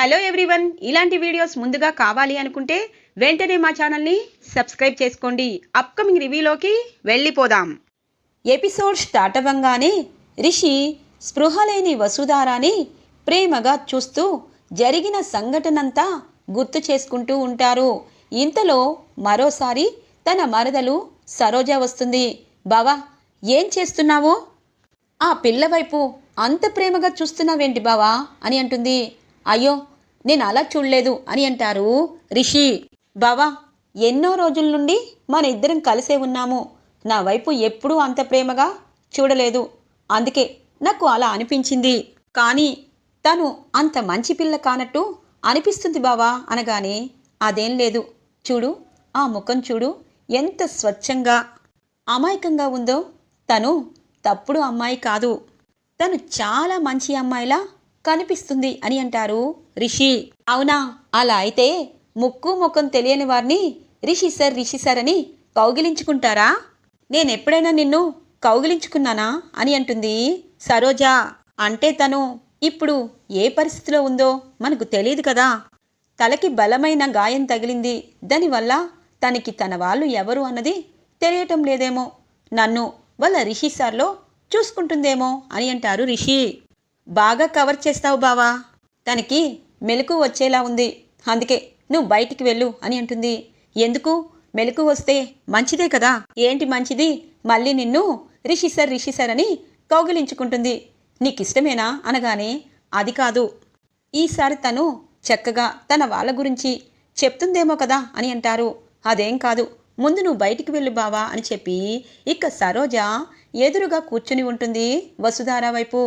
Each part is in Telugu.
హలో ఎవ్రీవన్, ఇలాంటి వీడియోస్ ముందుగా కావాలి అనుకుంటే వెంటనే మా ఛానల్ని సబ్స్క్రైబ్ చేసుకోండి. అప్కమింగ్ రివ్యూలోకి వెళ్ళిపోదాం. ఎపిసోడ్ స్టార్ట్ అవ్వంగానే రిషి స్పృహ లేని వసుధారాని ప్రేమగా చూస్తూ జరిగిన సంఘటనంతా గుర్తు చేసుకుంటూ ఉంటారు. ఇంతలో మరోసారి తన మరదలు సరోజ వస్తుంది. బావా, ఏం చేస్తున్నావు? ఆ పిల్ల వైపు అంత ప్రేమగా చూస్తున్నావేంటి బావా అని అంటుంది. అయ్యో, నేను అలా చూడలేదు అని అంటారు రిషి. బావా, ఎన్నో రోజుల నుండి మన ఇద్దరం కలిసే ఉన్నాము. నా వైపు ఎప్పుడూ అంత ప్రేమగా చూడలేదు. అందుకే నాకు అలా అనిపించింది. కానీ తను అంత మంచి పిల్ల కానట్టు అనిపిస్తుంది బావా అనగానే, అదేం లేదు, చూడు ఆ ముఖం చూడు, ఎంత స్వచ్ఛంగా అమాయకంగా ఉందో. తను తప్పుడు అమ్మాయి కాదు, తను చాలా మంచి అమ్మాయిలా కనిపిస్తుంది అని అంటారు రిషి. అవునా, అలా అయితే ముక్కు ముఖం తెలియని వారిని రిషి సార్ అని కౌగిలించుకుంటారా? నేనెప్పుడైనా నిన్ను కౌగిలించుకున్నానా అని అంటుంది సరోజ. అంటే తను ఇప్పుడు ఏ పరిస్థితిలో ఉందో మనకు తెలియదు కదా. తలకి బలమైన గాయం తగిలింది, దానివల్ల తనకి తన వాళ్ళు ఎవరు అన్నది తెలియటం లేదేమో. నన్ను వాళ్ళ రిషి సార్లో చూసుకుంటుందేమో అని అంటారు రిషి. బాగా కవర్ చేస్తావు బావా, తనకి మెలకు వచ్చేలా ఉంది, అందుకే నువ్వు బయటికి వెళ్ళు అని అంటుంది. ఎందుకు? మెలకు వస్తే మంచిదే కదా. ఏంటి మంచిది? మళ్ళీ నిన్ను రిషి సార్ అని కౌగిలించుకుంటుంది. నీకిష్టమేనా అనగానే, అది కాదు, ఈసారి తను చక్కగా తన వాళ్ళ గురించి చెప్తుందేమో కదా అని అంటారు. అదేం కాదు, ముందు నువ్వు బయటికి వెళ్ళు బావా అని చెప్పి ఇక సరోజ ఎదురుగా కూర్చుని ఉంటుంది వసుధార వైపు.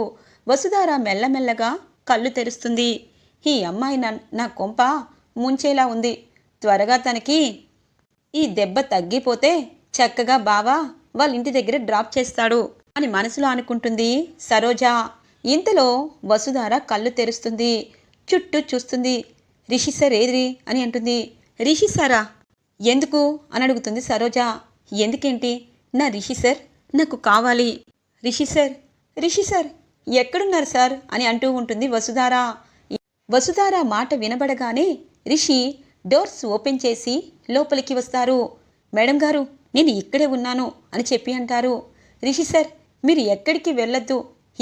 వసుధార మెల్లమెల్లగా కళ్ళు తెరుస్తుంది. ఈ అమ్మాయి నా కొంప ముంచేలా ఉంది. త్వరగా తనకి ఈ దెబ్బ తగ్గిపోతే చక్కగా బావా వాళ్ళ ఇంటి దగ్గర డ్రాప్ చేస్తాడు అని మనసులో అనుకుంటుంది సరోజ. ఇంతలో వసుధార కళ్ళు తెరుస్తుంది, చుట్టూ చూస్తుంది. రిషి సార్ ఏది అని అంటుంది. రిషి సారా? ఎందుకు అని అడుగుతుంది సరోజ. ఎందుకేంటి? నా రిషి సార్ నాకు కావాలి. రిషి సార్ ఎక్కడున్నారు సార్ అని అంటూ ఉంటుంది వసుధార. వసుధార మాట వినబడగానే రిషి డోర్స్ ఓపెన్ చేసి లోపలికి వస్తారు. మేడం గారు, నేను ఇక్కడే ఉన్నాను అని చెప్పి అంటారు. రిషి సార్, మీరు ఎక్కడికి వెళ్ళొద్దు,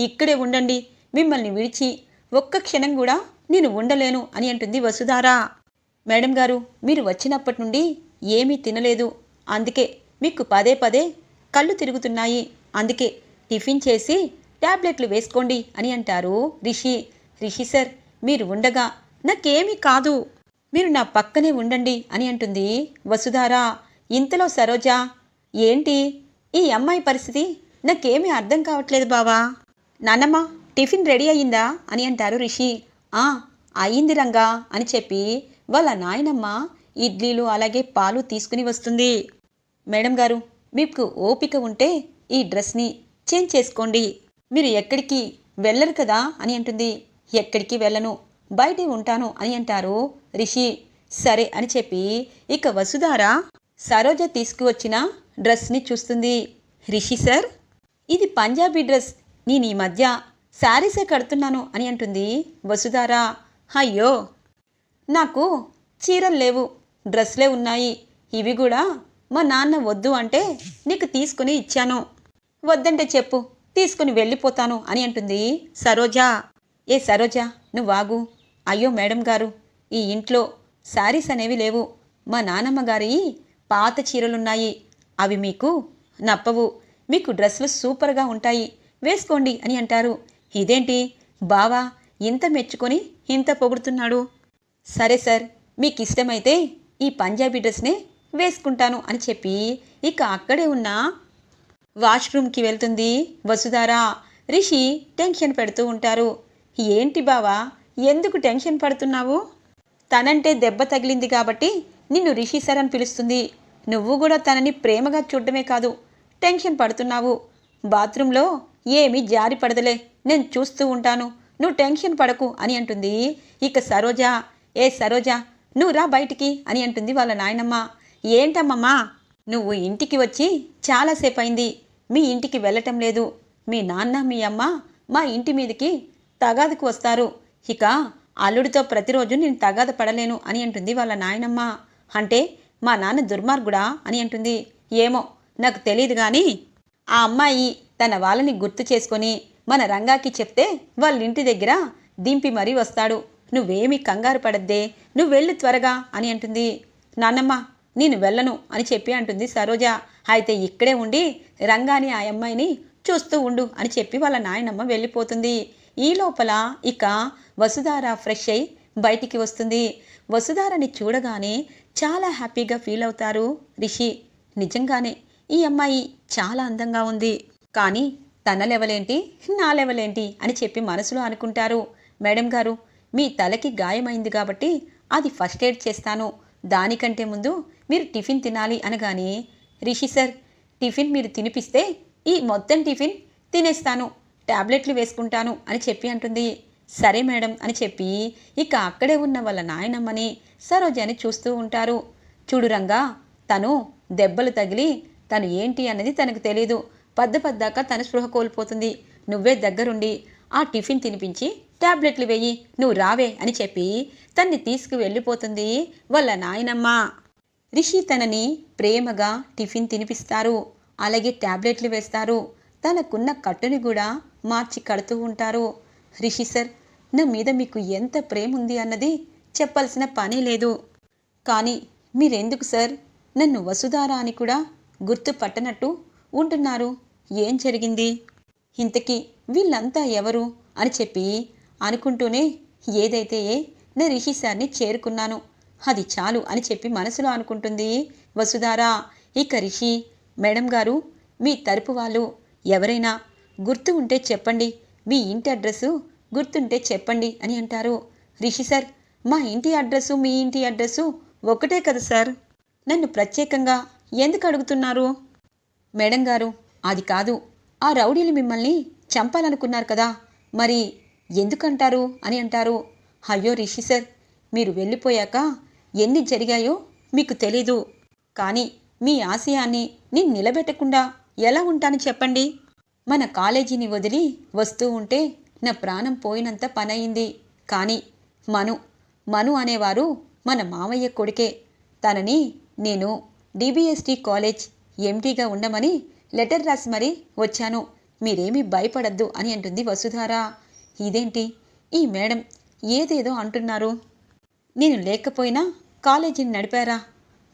ఇక్కడే ఉండండి. మిమ్మల్ని విడిచి ఒక్క క్షణం కూడా నేను ఉండలేను అని అంటుంది వసుధార. మేడం గారు, మీరు వచ్చినప్పటి నుండి ఏమీ తినలేదు, అందుకే మీకు పదే పదే కళ్ళు తిరుగుతున్నాయి. అందుకే టిఫిన్ చేసి ట్యాబ్లెట్లు వేసుకోండి అని అంటారు రిషి. రిషి సార్, మీరు ఉండగా నాకేమీ కాదు, మీరు నా పక్కనే ఉండండి అని అంటుంది వసుధార. ఇంతలో సరోజ, ఏంటి ఈ అమ్మాయి పరిస్థితి నాకేమీ అర్థం కావట్లేదు బావా. నాన్నమ్మ, టిఫిన్ రెడీ అయ్యిందా అని అంటారు రిషి. అయ్యింది రంగా అని చెప్పి వాళ్ళ నాయనమ్మ ఇడ్లీలు అలాగే పాలు తీసుకుని వస్తుంది. మేడం గారు, మీకు ఓపిక ఉంటే ఈ డ్రెస్ని చేంజ్ చేసుకోండి, మీరు ఎక్కడికి వెళ్ళరు కదా అని అంటుంది. ఎక్కడికి వెళ్ళను, బయటే ఉంటాను అని అంటారు రిషి. సరే అని చెప్పి ఇక వసుధార సరోజ తీసుకువచ్చిన డ్రెస్ని చూస్తుంది. రిషి సార్, ఇది పంజాబీ డ్రెస్, నేను ఈ మధ్య శారీసే కడుతున్నాను అని అంటుంది వసుధార. అయ్యో, నాకు చీరలు లేవు, డ్రెస్లే ఉన్నాయి. ఇవి కూడా మా నాన్న వద్దు అంటే నీకు తీసుకుని ఇచ్చాను. వద్దంటే చెప్పు, తీసుకుని వెళ్ళిపోతాను అని అంటుంది సరోజ. ఏ సరోజ, నువ్వాగు. అయ్యో మేడం గారు, ఈ ఇంట్లో శారీస్ అనేవి లేవు. మా నానమ్మ గారి పాత చీరలున్నాయి, అవి మీకు నప్పవు. మీకు డ్రెస్సులు సూపర్గా ఉంటాయి, వేసుకోండి అని అంటారు. ఇదేంటి బావా ఇంత మెచ్చుకొని ఇంత పొగుడుతున్నాడు? సరే సార్, మీకు ఇష్టమైతే ఈ పంజాబీ డ్రెస్నే వేసుకుంటాను అని చెప్పి ఇక అక్కడే ఉన్న వాష్రూమ్కి వెళ్తుంది వసుధార. రిషి టెన్షన్ పెడుతూ ఉంటారు. ఏంటి బావా, ఎందుకు టెన్షన్ పడుతున్నావు? తనంటే దెబ్బ తగిలింది కాబట్టి నిన్ను రిషి సార్ అని పిలుస్తుంది. నువ్వు కూడా తనని ప్రేమగా చూడటమే కాదు, టెన్షన్ పడుతున్నావు. బాత్రూంలో ఏమీ జారి పడదలే, నేను చూస్తూ ఉంటాను, నువ్వు టెన్షన్ పడకు అని అంటుంది ఇక సరోజ. ఏ సరోజ, నువ్వు రా బయటికి అని అంటుంది వాళ్ళ నాయనమ్మ. ఏంటమ్మమ్మా, నువ్వు ఇంటికి వచ్చి చాలాసేపు అయింది, మీ ఇంటికి వెళ్ళటం లేదు. మీ నాన్న మీ అమ్మ మా ఇంటి మీదకి తగాదుకు వస్తారు. ఇక అల్లుడితో ప్రతిరోజు నేను తగాద పడలేను అని అంటుంది వాళ్ళ నాయనమ్మ. అంటే మా నాన్న దుర్మార్గుడా అని అంటుంది. ఏమో నాకు తెలియదు కానీ ఆ అమ్మాయి తన వాళ్ళని గుర్తు చేసుకొని మన రంగాకి చెప్తే వాళ్ళ ఇంటి దగ్గర దింపి మరీ వస్తాడు. నువ్వేమీ కంగారు పడద్దే, నువ్వు వెళ్ళు త్వరగా అని అంటుంది. నాన్నమ్మ నేను వెళ్ళను అని చెప్పి అంటుంది సరోజ. అయితే ఇక్కడే ఉండి రంగాని ఆ అమ్మాయిని చూస్తూ ఉండు అని చెప్పి వాళ్ళ నాయనమ్మ వెళ్ళిపోతుంది. ఈ లోపల ఇక వసుధార ఫ్రెష్ అయి బయటికి వస్తుంది. వసుధారని చూడగానే చాలా హ్యాపీగా ఫీల్ అవుతారు రిషి. నిజంగానే ఈ అమ్మాయి చాలా అందంగా ఉంది, కానీ తన లెవలేంటి నా లెవలేంటి అని చెప్పి మనసులో అనుకుంటారు. మేడం గారు, మీ తలకి గాయమైంది కాబట్టి అది ఫస్ట్ ఎయిడ్ చేస్తాను, దానికంటే ముందు మీరు టిఫిన్ తినాలి అనగానే, రిషి సార్ టిఫిన్ మీరు తినిపిస్తే ఈ మొత్తం టిఫిన్ తినేస్తాను, టాబ్లెట్లు వేసుకుంటాను అని చెప్పి అంటుంది. సరే మేడం అని చెప్పి ఇక అక్కడే ఉన్న వాళ్ళ నాయనమ్మని సరోజని చూస్తూ ఉంటారు. చూడు రంగా, తను దెబ్బలు తగిలి తను ఏంటి అన్నది తనకు తెలీదు, పద్దపద్దాక తను స్పృహ కోల్పోతుంది. నువ్వే దగ్గరుండి ఆ టిఫిన్ తినిపించి టాబ్లెట్లు వేయి, నువ్వు రావే అని చెప్పి తన్ని తీసుకు వెళ్ళిపోతుంది వాళ్ళ నాయనమ్మ. రిషి తనని ప్రేమగా టిఫిన్ తినిపిస్తారు, అలాగే టాబ్లెట్లు వేస్తారు. తనకున్న కట్టుని కూడా మార్చి కడుతూ ఉంటారు. రిషి సార్, నా మీద మీకు ఎంత ప్రేమ ఉంది అన్నది చెప్పాల్సిన పని లేదు, కానీ మీరెందుకు సార్ నన్ను వసుధార అని కూడా గుర్తుపట్టనట్టు ఉంటున్నారు? ఏం జరిగింది? ఇంతకీ వీళ్ళంతా ఎవరు అని చెప్పి అనుకుంటూనే ఏదైతే నా రిషి సార్ని చేరుకున్నాను, అది చాలు అని చెప్పి మనసులో అనుకుంటుంది వసుధార. ఇక రిషి, మేడం గారు, మీ తరపు వాళ్ళు ఎవరైనా గుర్తు ఉంటే చెప్పండి, మీ ఇంటి అడ్రస్సు గుర్తుంటే చెప్పండి అని అంటారు. రిషి సార్, మా ఇంటి అడ్రస్సు మీ ఇంటి అడ్రస్సు ఒకటే కదా సార్, నన్ను ప్రత్యేకంగా ఎందుకు అడుగుతున్నారు? మేడం గారు, అది కాదు, ఆ రౌడీలు మిమ్మల్ని చంపాలనుకున్నారు కదా, మరి ఎందుకంటారు అని అంటారు. అయ్యో రిషి సార్, మీరు వెళ్ళిపోయాక ఎన్ని జరిగాయో మీకు తెలీదు, కానీ మీ ఆశయాన్ని నేను నిలబెట్టకుండా ఎలా ఉంటాను చెప్పండి? మన కాలేజీని వదిలి వస్తూ ఉంటే నా ప్రాణం పోయినంత పనయింది, కానీ మను అనేవారు మన మామయ్య కొడుకే. తనని నేను డిబిఎస్టి కాలేజ్ ఎంటీగా ఉండమని లెటర్ రాసి మరీ వచ్చాను, మీరేమీ భయపడద్దు అని అంటుంది వసుధార. ఇదేంటి ఈ మేడం ఏదేదో అంటున్నారు? నేను లేకపోయినా కాలేజీని నడిపారా?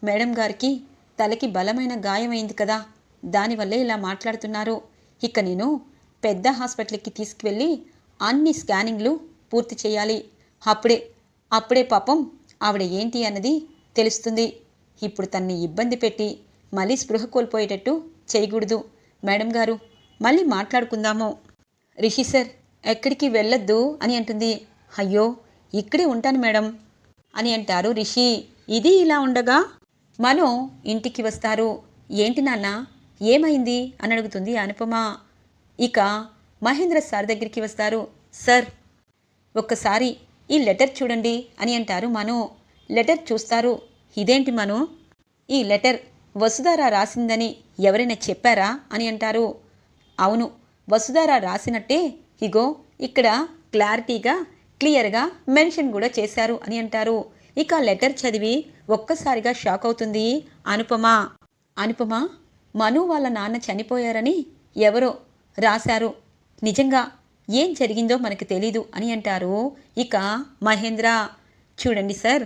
మేడం గారికి తలకి బలమైన గాయమైంది కదా, దానివల్లే ఇలా మాట్లాడుతున్నారు. ఇక నేను పెద్ద హాస్పిటల్కి తీసుకువెళ్ళి అన్ని స్కానింగ్లు పూర్తి చేయాలి, అప్పుడే పాపం ఆవిడ ఏంటి అన్నది తెలుస్తుంది. ఇప్పుడు తన్ని ఇబ్బంది పెట్టి మళ్ళీ స్పృహ కోల్పోయేటట్టు చేయకూడదు. మేడం గారు, మళ్ళీ మాట్లాడుకుందాము. రిషి సార్, ఎక్కడికి వెళ్ళొద్దు అని అంటుంది. అయ్యో ఇక్కడే ఉంటాను మేడం అని అంటారు రిషి. ఇది ఇలా ఉండగా మనో ఇంటికి వస్తారు. ఏంటి నాన్న, ఏమైంది అని అడుగుతుంది అనుపమ. ఇక మహేంద్ర సార్ దగ్గరికి వస్తారు. సార్, ఒక్కసారి ఈ లెటర్ చూడండి అని అంటారు మను. లెటర్ చూస్తారు. ఇదేంటి మను, ఈ లెటర్ వసుధార రాసిందని ఎవరైనా చెప్పారా అని అంటారు. అవును, వసుధార రాసినట్టే ఇగో ఇక్కడ క్లియర్గా మెన్షన్ కూడా చేశారు అని అంటారు. ఇక లెటర్ చదివి ఒక్కసారిగా షాక్ అవుతుంది అనుపమ. మను వాళ్ళ నాన్న చనిపోయారని ఎవరో రాశారు, నిజంగా ఏం జరిగిందో మనకు తెలీదు అని అంటారు. ఇక మహేంద్ర, చూడండి సార్,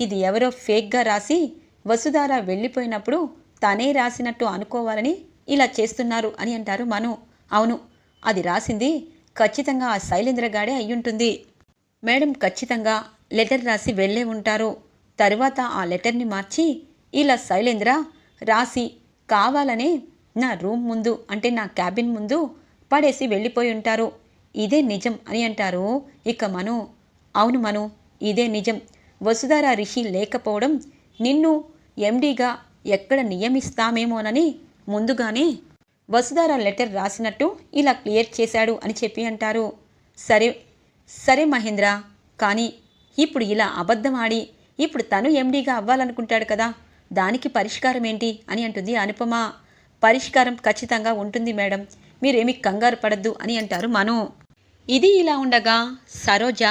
ఇది ఎవరో ఫేక్గా రాసి వసుధార వెళ్ళిపోయినప్పుడు తనే రాసినట్టు అనుకోవాలని ఇలా చేస్తున్నారు అని అంటారు మను. అవును, అది రాసింది ఖచ్చితంగా ఆ శైలేంద్రగాడే అయ్యుంటుంది మేడం, ఖచ్చితంగా లెటర్ రాసి వెళ్ళే ఉంటారు. తరువాత ఆ లెటర్ని మార్చి ఇలా శైలేంద్ర రాసి కావాలనే నా రూమ్ ముందు, అంటే నా క్యాబిన్ ముందు పడేసి వెళ్ళిపోయి ఉంటారు. ఇదే నిజం అని అంటారు. ఇక మను, అవును మను, ఇదే నిజం. వసుధార రిషి లేకపోవడం నిన్ను ఎండీగా ఎక్కడ నియమిస్తామేమోనని ముందుగానే వసుధార లెటర్ రాసినట్టు ఇలా క్లియర్ చేశాడు అని చెప్పి అంటారు. సరే మహేంద్ర, కానీ ఇప్పుడు ఇలా అబద్ధం ఆడి ఇప్పుడు తను ఎండీగా అవ్వాలనుకుంటాడు కదా, దానికి పరిష్కారం ఏంటి అని అంటుంది అనుపమ. పరిష్కారం ఖచ్చితంగా ఉంటుంది మేడం, మీరేమీ కంగారు పడద్దు అని అంటారు మను. ఇది ఇలా ఉండగా సరోజ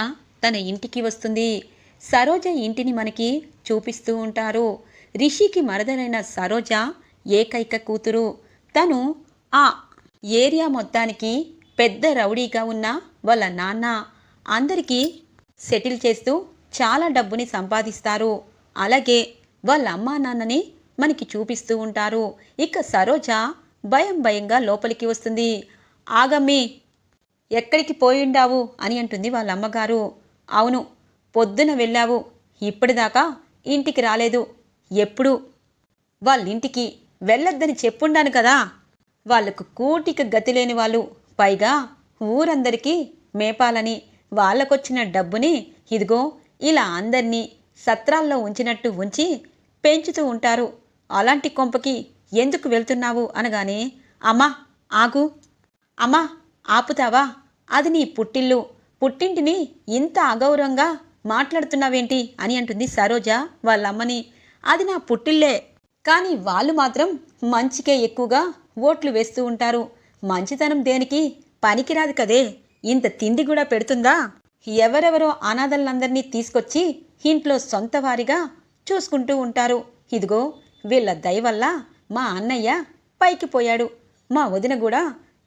తన ఇంటికి వస్తుంది. సరోజ ఇంటిని మనకి చూపిస్తూ ఉంటారు. రిషికి మరదలైన సరోజ ఏకైక కూతురు. తను ఆ ఏరియా మొత్తానికి పెద్ద రౌడీగా ఉన్న వాళ్ళ నాన్న అందరికీ సెటిల్ చేస్తూ చాలా డబ్బుని సంపాదిస్తారు. అలాగే వాళ్ళ అమ్మా నాన్నని మనకి చూపిస్తూ ఉంటారు. ఇక సరోజ భయం భయంగా లోపలికి వస్తుంది. ఆగమ్మి, ఎక్కడికి పోయిండావు అని అంటుంది వాళ్ళ అమ్మగారు. అవును, పొద్దున వెళ్ళావు, ఇప్పటిదాకా ఇంటికి రాలేదు. ఎప్పుడు వాళ్ళింటికి వెళ్ళొద్దని చెప్పుండాను కదా. వాళ్లకు కూటికి గతి లేని వాళ్ళు, పైగా ఊరందరికీ మేపాలని వాళ్ళకొచ్చిన డబ్బుని ఇదిగో ఇలా అందర్నీ సత్రాల్లో ఉంచినట్టు ఉంచి పెంచుతూ ఉంటారు. అలాంటి కొంపకి ఎందుకు వెళ్తున్నావు అనగానే, అమ్మా ఆగు, అమ్మా ఆపుతావా, అది నీ పుట్టిల్లు, పుట్టింటిని ఇంత అగౌరవంగా మాట్లాడుతున్నావేంటి అని అంటుంది సరోజ వాళ్ళమ్మని. అది నా పుట్టిల్లే, కానీ వాళ్ళు మాత్రం మంచికే ఎక్కువగా ఓట్లు వేస్తూ ఉంటారు. మంచితనం దేనికి పనికిరాదు కదే, ఇంత తిండి కూడా పెడుతుందా. ఎవరెవరో అనాథలందరినీ తీసుకొచ్చి ఇంట్లో సొంత వారిగా చూసుకుంటూ ఉంటారు. ఇదిగో వీళ్ళ దయ వల్ల మా అన్నయ్య పైకి పోయాడు. మా వదిన కూడా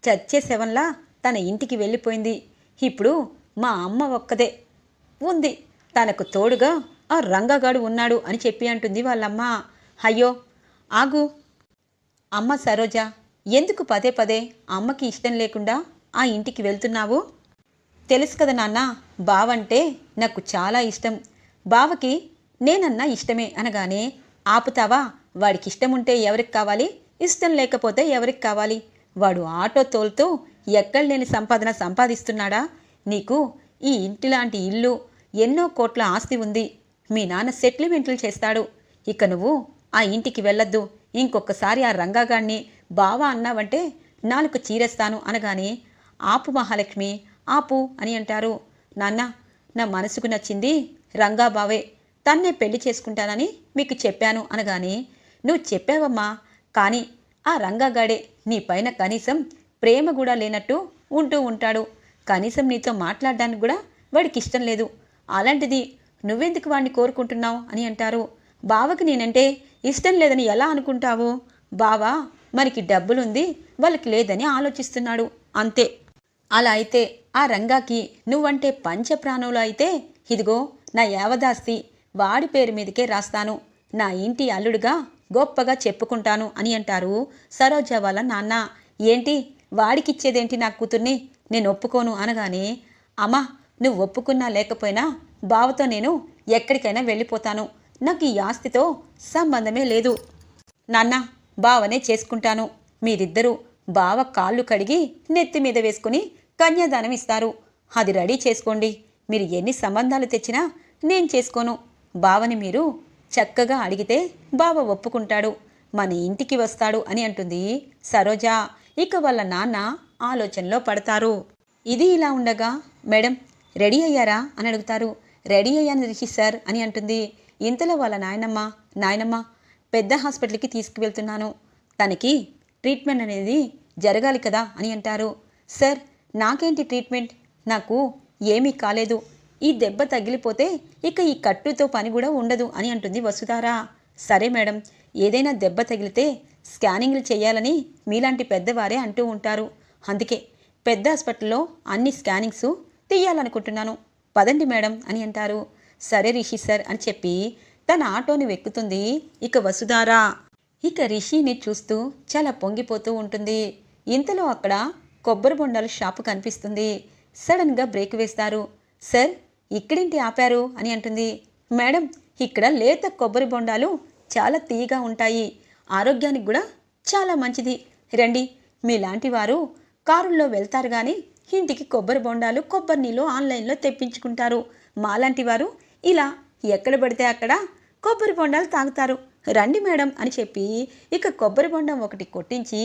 చచ్చే శవంలా తన ఇంటికి వెళ్ళిపోయింది. ఇప్పుడు మా అమ్మ ఒక్కదే ఉంది, తనకు తోడుగా ఆ రంగగాడు ఉన్నాడు అని చెప్పి అంటుంది వాళ్ళమ్మ. అయ్యో ఆగు అమ్మ సరోజ, ఎందుకు పదే పదే అమ్మకి ఇష్టం లేకుండా ఆ ఇంటికి వెళ్తున్నావు? తెలుసు కదా నాన్న, బావంటే నాకు చాలా ఇష్టం, బావకి నేనన్నా ఇష్టమే అనగానే, ఆపుతావా, వాడికి ఇష్టం ఉంటే ఎవరికి కావాలి, ఇష్టం లేకపోతే ఎవరికి కావాలి? వాడు ఆటో తోలుతూ ఎక్కడ లేని సంపాదన సంపాదిస్తున్నాడా? నీకు ఈ ఇంటిలాంటి ఇల్లు, ఎన్నో కోట్ల ఆస్తి ఉంది. మీ నాన్న సెటిల్మెంట్లు చేస్తాడు. ఇక నువ్వు ఆ ఇంటికి వెళ్ళొద్దు. ఇంకొకసారి ఆ రంగాగాడిని బావా అన్నావంటే నాలుగు చీరేస్తాను అనగానే, ఆపు మహాలక్ష్మి ఆపు అని అంటారు. నాన్న, నా మనసుకు నచ్చింది రంగా బావే, తన్నే పెళ్లి చేసుకుంటానని మీకు చెప్పాను అనగానే, నువ్వు చెప్పావమ్మా, కానీ ఆ రంగాగాడే నీ పైన కనీసం ప్రేమ కూడా లేనట్టు ఉంటూ ఉంటాడు. కనీసం నీతో మాట్లాడడానికి కూడా వాడికి ఇష్టం లేదు. అలాంటిది నువ్వెందుకు వాడిని కోరుకుంటున్నావు అని అంటారు. బావకి నేనంటే ఇష్టం లేదని ఎలా అనుకుంటావు? బావా మనకి డబ్బులుంది, వాళ్ళకి లేదని ఆలోచిస్తున్నాడు అంతే. అలా అయితే ఆ రంగాకి నువ్వంటే పంచప్రాణులు అయితే ఇదిగో నా యావదాస్తి వాడి పేరు మీదకే రాస్తాను, నా ఇంటి అల్లుడుగా గొప్పగా చెప్పుకుంటాను అని అంటారు సరోజ వాళ్ళ నాన్న. ఏంటి వాడికిచ్చేదేంటి నా కూతుర్ని, నేను ఒప్పుకోను అనగానే, అమ్మా నువ్వు ఒప్పుకున్నా లేకపోయినా బావతో నేను ఎక్కడికైనా వెళ్ళిపోతాను, నాకు ఈ ఆస్తితో సంబంధమే లేదు. నాన్న, బావనే చేసుకుంటాను. మీరిద్దరూ బావ కాళ్ళు కడిగి నెత్తి మీద వేసుకుని కన్యాదానం ఇస్తారు. అది రెడీ చేసుకోండి. మీరు ఎన్ని సంబంధాలు తెచ్చినా నేను చేసుకోను. బావని మీరు చక్కగా అడిగితే బావ ఒప్పుకుంటాడు, మన ఇంటికి వస్తాడు అని అంటుంది సరోజ. ఇక వాళ్ళ నాన్న ఆలోచనలో పడతారు. ఇది ఇలా ఉండగా, మేడం రెడీ అయ్యారా అని అడుగుతారు. రెడీ అయ్యాను రిషి సార్ అని అంటుంది. ఇంతలో వాళ్ళ నాయనమ్మ పెద్ద హాస్పిటల్కి తీసుకువెళ్తున్నాను, తనకి ట్రీట్మెంట్ అనేది జరగాలి కదా అని అంటారు. సార్ నాకేంటి ట్రీట్మెంట్, నాకు ఏమీ కాలేదు, ఈ దెబ్బ తగిలిపోతే ఇక ఈ కట్టుతో పని కూడా ఉండదు అని అంటుంది వసుధార. సరే మేడం, ఏదైనా దెబ్బ తగిలితే స్కానింగ్లు చేయాలని మీలాంటి పెద్దవారే అంటూ ఉంటారు, అందుకే పెద్ద హాస్పిటల్లో అన్ని స్కానింగ్స్ తీయాలనుకుంటున్నాను, పదండి మేడం అని అంటారు. సరే రిషి సార్ అని చెప్పి తన ఆటోని వెక్కుతుంది ఇక వసుధార. ఇక రిషిని చూస్తూ చాలా పొంగిపోతూ ఉంటుంది. ఇంతలో అక్కడ కొబ్బరి బొండాల షాపు కనిపిస్తుంది. సడన్గా బ్రేక్ వేస్తారు. సార్ ఇక్కడేంటి ఆపారు అని అంటుంది. మేడం ఇక్కడ లేత కొబ్బరి బొండాలు చాలా తీయగా ఉంటాయి, ఆరోగ్యానికి కూడా చాలా మంచిది, రండి. మీలాంటి వారు కారుల్లో వెళ్తారు కానీ ఇంటికి కొబ్బరి బొండాలు కొబ్బరి నీళ్ళు ఆన్లైన్లో తెప్పించుకుంటారు. మాలాంటి వారు ఇలా ఎక్కడ పడితే అక్కడ కొబ్బరి బొండాలు తాగుతారు, రండి మేడం అని చెప్పి ఇక కొబ్బరి బొండం ఒకటి కొట్టించి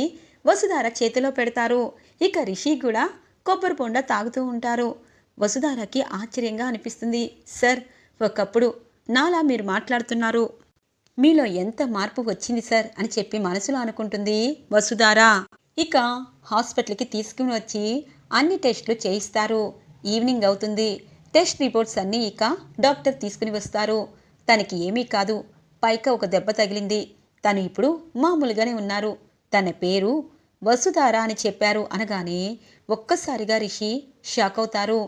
వసుధార చేతిలో పెడతారు. ఇక రిషి కూడా కొబ్బరి బొండ తాగుతూ ఉంటారు. వసుధారకి ఆశ్చర్యంగా అనిపిస్తుంది. సార్ ఒకప్పుడు నాలా మీరు మాట్లాడుతున్నారు, మీలో ఎంత మార్పు వచ్చింది సార్ అని చెప్పి మనసులో అనుకుంటుంది వసుధార. ఇక హాస్పిటల్కి తీసుకుని వచ్చి అన్ని టెస్టులు చేయిస్తారు. ఈవినింగ్ అవుతుంది. టెస్ట్ రిపోర్ట్స్ అన్నీ ఇక డాక్టర్ తీసుకుని వస్తారు. తనకి ఏమీ కాదు, పైక ఒక దెబ్బ తగిలింది, తను ఇప్పుడు మామూలుగానే ఉన్నారు, తన పేరు వసుధార అని చెప్పారు అనగానే ఒక్కసారిగా రిషి షాక్ అవుతారు.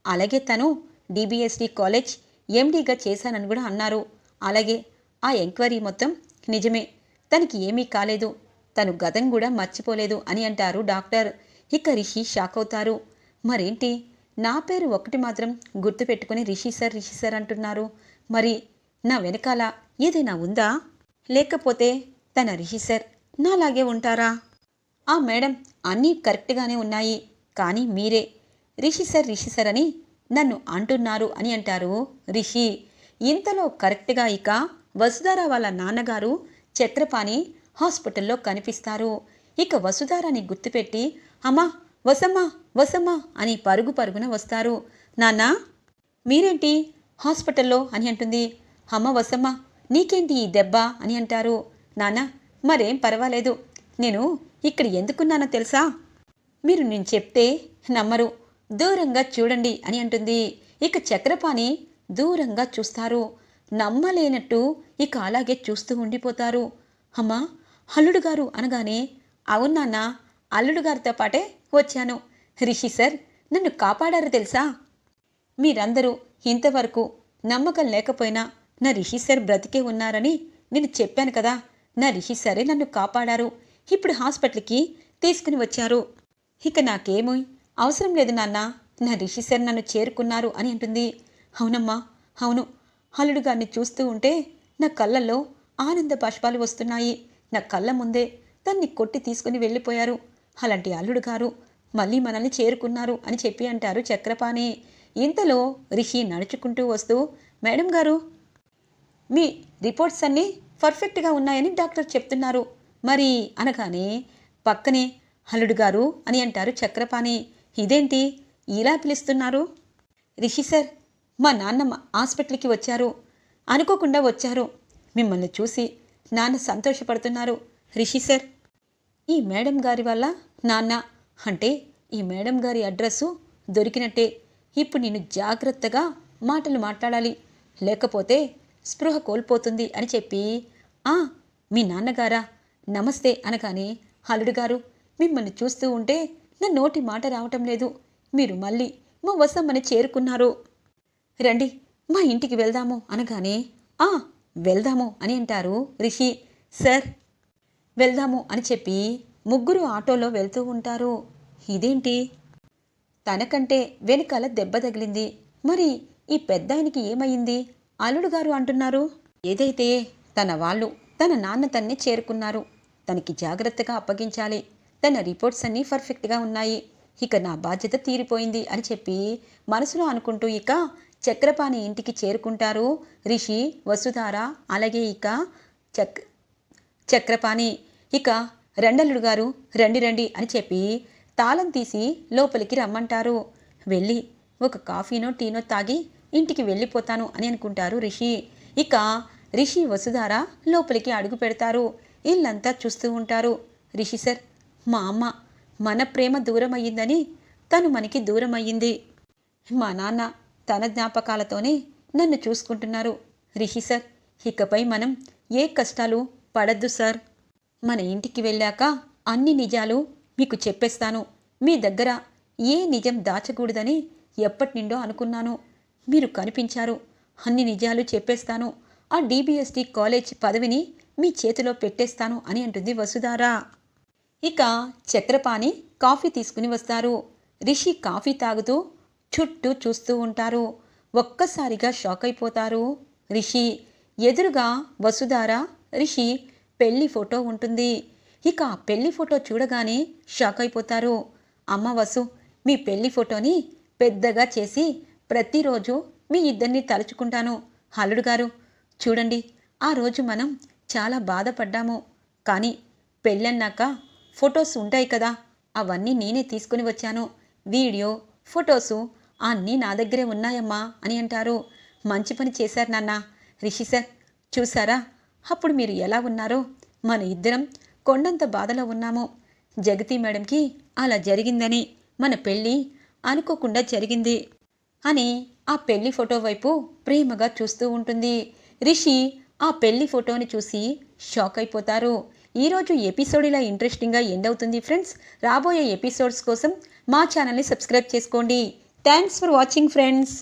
అలాగే తను డిబిఎస్డి కాలేజ్ ఎండీగా చేశానని కూడా అన్నారు. అలాగే ఆ ఎంక్వైరీ మొత్తం నిజమే, తనకి ఏమీ కాలేదు, తను గతం కూడా మర్చిపోలేదు అని అంటారు డాక్టర్. ఇక రిషి షాక్ అవుతారు. మరేంటి, నా పేరు ఒకటి మాత్రం గుర్తుపెట్టుకుని రిషి సార్ అంటున్నారు, మరి నా వెనకాల ఏదైనా ఉందా, లేకపోతే తన రిషి సార్ నాలాగే ఉంటారా? ఆ మేడం, అన్నీ కరెక్ట్గానే ఉన్నాయి, కానీ మీరే రిషి సార్ అని నన్ను అంటున్నారు అని అంటారు రిషి. ఇంతలో కరెక్ట్గా ఇక వసుధార వాళ్ళ నాన్నగారు చక్రపాణి హాస్పిటల్లో కనిపిస్తారు. ఇక వసుధారాని గుర్తుపెట్టి అమ్మా వసమ్మా అని పరుగున వస్తారు. నాన్నా, మీరేంటి హాస్పిటల్లో అని అంటుంది. అమ్మ వసమ్మ, నీకేంటి ఈ దెబ్బ అని అంటారు. నాన్న, మరేం పర్వాలేదు, నేను ఇక్కడ ఎందుకున్నానో తెలుసా? మీరు నేను చెప్తే నమ్మరు, దూరంగా చూడండి అని అంటుంది. ఇక చక్రపాణి దూరంగా చూస్తారు. నమ్మలేనట్టు ఇక అలాగే చూస్తూ ఉండిపోతారు. అమ్మా, అల్లుడు గారు అనగానే అవును నాన్న, అల్లుడు గారితో పాటే వచ్చాను, రిషి సార్ నన్ను కాపాడారు తెలుసా? మీరందరూ ఇంతవరకు నమ్మకం లేకపోయినా నా రిషి సార్ బ్రతికే ఉన్నారని నేను చెప్పాను కదా, నా రిషి సారే నన్ను కాపాడారు, ఇప్పుడు హాస్పిటల్కి తీసుకుని వచ్చారు. ఇక నాకేమీ అవసరం లేదు నాన్న, నా రిషి సార్ నన్ను చేరుకున్నారు అని అంటుంది. అవునమ్మా అవును, అల్లుడు గారిని చూస్తూ ఉంటే నా కళ్ళల్లో ఆనంద బాష్పాలు వస్తున్నాయి, నా కళ్ళ ముందే తన్ని కొట్టి తీసుకుని వెళ్ళిపోయారు, అలాంటి అల్లుడు గారు మళ్ళీ మనల్ని చేరుకున్నారు అని చెప్పి అంటారు చక్రపాణి. ఇంతలో రిషి నడుచుకుంటూ వస్తూ మేడం గారు, మీ రిపోర్ట్స్ అన్నీ పర్ఫెక్ట్గా ఉన్నాయని డాక్టర్ చెప్తున్నారు మరి అనగానే పక్కనే అల్లుడు గారు అని అంటారు చక్రపాణి. ఇదేంటి ఇలా పిలుస్తున్నారు? రిషి సార్, మా నాన్నమ్మ హాస్పిటల్కి వచ్చారు, అనుకోకుండా వచ్చారు, మిమ్మల్ని చూసి నాన్న సంతోషపడుతున్నారు. రిషి సార్, ఈ మేడం గారి వల్ల నాన్న, అంటే ఈ మేడం గారి అడ్రస్సు దొరికినట్టే, ఇప్పుడు నేను జాగ్రత్తగా మాటలు మాట్లాడాలి, లేకపోతే స్పృహ కోల్పోతుంది అని చెప్పి మీ నాన్నగారా, నమస్తే అనగానే అల్లుడు గారు, మిమ్మల్ని చూస్తూ ఉంటే నా నోటి మాట రావటం లేదు, మీరు మళ్ళీ మా వసమ్మని చేరుకున్నారు, రండి మా ఇంటికి వెళ్దాము అనగానే వెళ్దాము అని అంటారు రిషి. సార్ వెళ్దాము అని చెప్పి ముగ్గురు ఆటోలో వెళ్తూ ఉంటారు. ఇదేంటి, తనకంటే వెనకాల దెబ్బ తగిలింది, మరి ఈ పెద్దాయనికి ఏమయ్యింది, అల్లుడు గారు అంటున్నారు. ఏదైతే తన వాళ్ళు తన నాన్న తన్ని చేరుకున్నారు, తనకి జాగ్రత్తగా అప్పగించాలి, తన రిపోర్ట్స్ అన్నీ పర్ఫెక్ట్గా ఉన్నాయి, ఇక నా బాధ్యత తీరిపోయింది అని చెప్పి మనసులో అనుకుంటూ ఇక చక్రపాణి ఇంటికి చేరుకుంటారు రిషి, వసుధార, అలాగే ఇక చక్రపాణి. ఇక రెండల్లుడు గారు రండి అని చెప్పి తాళం తీసి లోపలికి రమ్మంటారు. వెళ్ళి ఒక కాఫీనో టీనో తాగి ఇంటికి వెళ్ళిపోతాను అని అనుకుంటారు రిషి. ఇక రిషి వసుధార లోపలికి అడుగు పెడతారు. ఇల్లంతా చూస్తూ ఉంటారు. రిషి సార్, మా అమ్మ మన ప్రేమ దూరం అయ్యిందని తను మనకి దూరం అయ్యింది, మా నాన్న తన జ్ఞాపకాలతోనే నన్ను చూసుకుంటున్నారు. రిషి సార్, ఇకపై మనం ఏ కష్టాలు పడద్దు సార్, మన ఇంటికి వెళ్ళాక అన్ని నిజాలు మీకు చెప్పేస్తాను, మీ దగ్గర ఏ నిజం దాచకూడదని ఎప్పటి నుండో అనుకున్నాను, మీరు కనిపించారు, అన్ని నిజాలు చెప్పేస్తాను, ఆ డిబిఎస్డి కాలేజ్ పదవిని మీ చేతిలో పెట్టేస్తాను అని అంటుంది వసుధార. ఇక చక్రపాణి కాఫీ తీసుకుని వస్తారు. రిషి కాఫీ తాగుతూ చుట్టూ చూస్తూ ఉంటారు. ఒక్కసారిగా షాక్ అయిపోతారు రిషి. ఎదురుగా వసుధార, రిషి పెళ్లి ఫోటో ఉంటుంది. ఇక ఆ పెళ్లి ఫోటో చూడగానే షాక్ అయిపోతారు. అమ్మ వసు, మీ పెళ్లి ఫోటోని పెద్దగా చేసి ప్రతిరోజు మీ ఇద్దరిని తలుచుకుంటాను. అల్లుడు గారు చూడండి, ఆ రోజు మనం చాలా బాధపడ్డాము, కానీ పెళ్ళన్నాక ఫొటోస్ ఉంటాయి కదా, అవన్నీ నేనే తీసుకుని వచ్చాను, వీడియో ఫొటోసు అన్నీ నా దగ్గరే ఉన్నాయమ్మా అని అంటారు. మంచి పని చేశారు నాన్న. రిషి సార్, చూసారా అప్పుడు మీరు ఎలా ఉన్నారో, మన ఇద్దరం కొండంత బాధలో ఉన్నాము, జగతి మేడంకి అలా జరిగిందని మన పెళ్ళి అనుకోకుండా జరిగింది, అని ఆ పెళ్లి ఫోటో వైపు ప్రేమగా చూస్తూ ఉంటుంది. రిషి ఆ పెళ్లి ఫోటోని చూసి షాక్ అయిపోతారు. ఈరోజు ఎపిసోడ్ ఇలా ఇంట్రెస్టింగ్గా ఎండ్ అవుతుంది ఫ్రెండ్స్. రాబోయే ఎపిసోడ్స్ కోసం మా ఛానల్ని సబ్స్క్రైబ్ చేసుకోండి. Thanks for watching friends.